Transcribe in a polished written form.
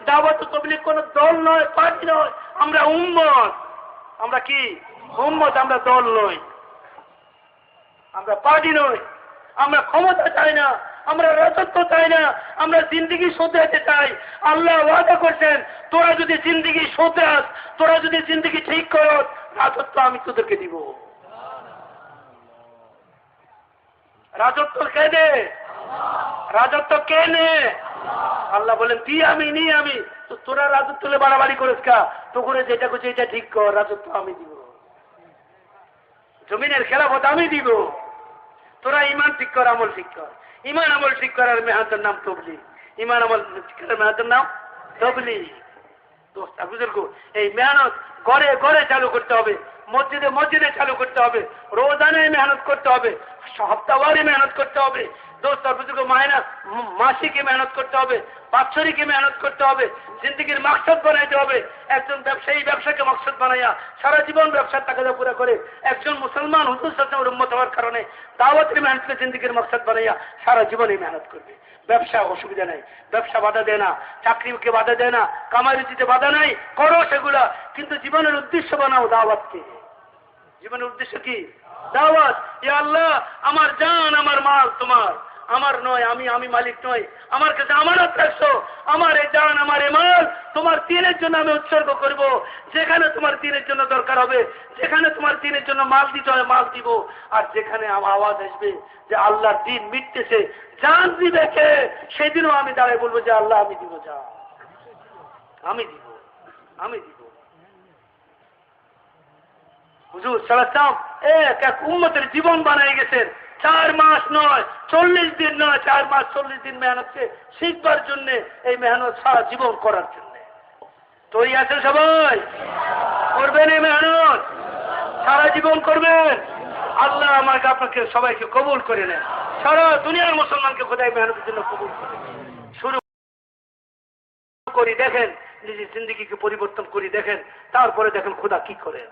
দাওয়াত তাবলীগ কোন দল নয়, পার্টি নয়, আমরা উম্মত। আমরা কি উম্মত, আমরা দল নই, আমরা পার্টি নই। আমরা ক্ষমতা চাই না, আমরা রাজত্ব চাই না, আমরা জিন্দেগি শুধরাতে চাই। আল্লাহ ওয়াদা করছেন, তোরা যদি জিন্দেগি শুধরাস, তোরা যদি জিন্দেগি ঠিক করস, রাজত্ব আমি তোদেরকে দিব। রাজত্ব কে দে? রাজত্ব কে নে? আল্লাহ বলেন তুই আমি নি আমি। তো তোরা রাজত্ব তুলে বাড়াবাড়ি করিস কা? তো করে যেটা করছে এটা ঠিক কর, রাজত্ব আমি দিব, জমিনের খেলাফত আমি দিব। তোরা ইমান ঠিক কর, আমল ঠিক কর। ইমান আমল ঠিক করার মেহাতের নাম তবলিগ। ইমান আমল ঠিক করার মেহাতের নাম তবলিগ। দোস্ত বুজুর্গ, এই মেহনত ঘরে ঘরে চালু করতে হবে, মসজিদে মসজিদে চালু করতে হবে, রোজানে মেহনত করতে হবে, সপ্তাহবারে মেহনত করতে হবে। দোস্ত বুজুর্গ, মাসিকে মেহনত করতে হবে, বাৎসরিকে মেহনত করতে হবে, জিন্দগির মাকসাদ বানাইতে হবে। একজন ব্যবসায়ী ব্যবসাকে মাকসাদ বানাইয়া সারা জীবন ব্যবসার টাকা পুরা করে, একজন মুসলমান হুজুর সাল্লাল্লাহু উম্মত হওয়ার কারণে দাওয়াতের মেহনতকে জিন্দগির মাকসাদ বানাইয়া সারা জীবনই মেহনত করবে। ব্যবসা অসুবিধা নেই, ব্যবসা বাধা দেয় না, চাকরিকে বাধা দেয় না, কামাই রুজিতে বাধা নাই, করো সেগুলা, কিন্তু জীবনের উদ্দেশ্য বানাও দাওয়াতকে। জীবনের উদ্দেশ্য কি? দাওয়াত। ইয়া আল্লাহ, আমার জান আমার মাল তোমার, আমার নয়, আমি মালিক নই, আমার কাছে আমানত রাখছো। আমার এই জান আমার এই মাল তোমার দ্বীনের জন্য আমি উৎসর্গ করব। যেখানে তোমার দ্বীনের জন্য দরকার হবে, যেখানে তোমার দ্বীনের জন্য মাল দিতে হয় মাল দিব। আর যেখানে আওয়াজ আসবে যে আল্লাহর দ্বীন মিটতেছে, জান দিবে কে, সেদিনও আমি দাঁড়ায় বলবো যে আল্লাহ আমি দিব, যা আমি দিব, আমি দিব। হুজুর সাল্লাল্লাহু আলাইহি ওয়াসাল্লাম এক উম্মতের জীবন বানিয়ে গেছেন। 4 মাস নয়, 40 দিন নয়, 4 মাস 40 দিন মেহনত শিখবার জন্য, এই মেহনত সারা জীবন করার জন্য। তৈরি আছেন সবাই? করবেন এই মেহনত, সারা জীবন করবেন। আল্লাহ আমাকে আপনাকে সবাইকে কবুল করে নেন, সারা দুনিয়ার মুসলমানকে খোদাই মেহনতের জন্য কবুল করে। শুরু করি, দেখেন নিজের জিন্দগিকে পরিবর্তন করি, দেখেন তারপরে দেখেন খোদা কি করেন।